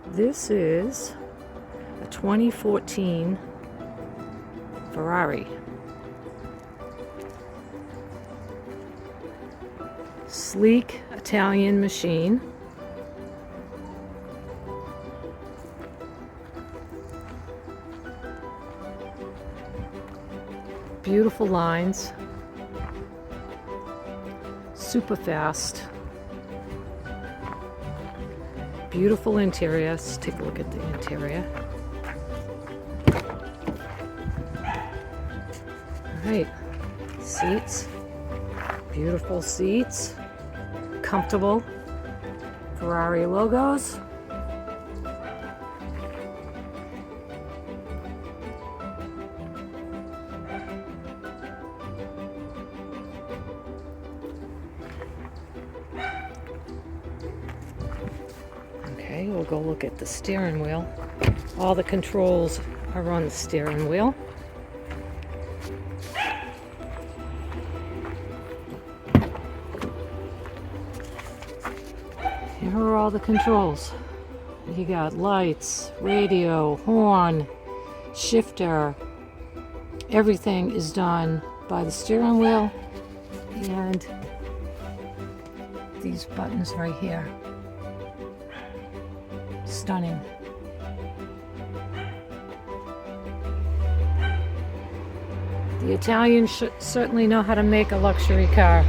This is a 2014 Ferrari. Sleek Italian machine. Beautiful lines. Super fast. Beautiful interior. Let's take a look at the interior. Alright, seats. Beautiful seats. Comfortable. Ferrari logos. Okay, we'll go look at the steering wheel. All the controls are on the steering wheel. Here are all the controls. You got lights, radio, horn, shifter. Everything is done by the steering wheel and these buttons right here. Stunning. The Italians should certainly know how to make a luxury car.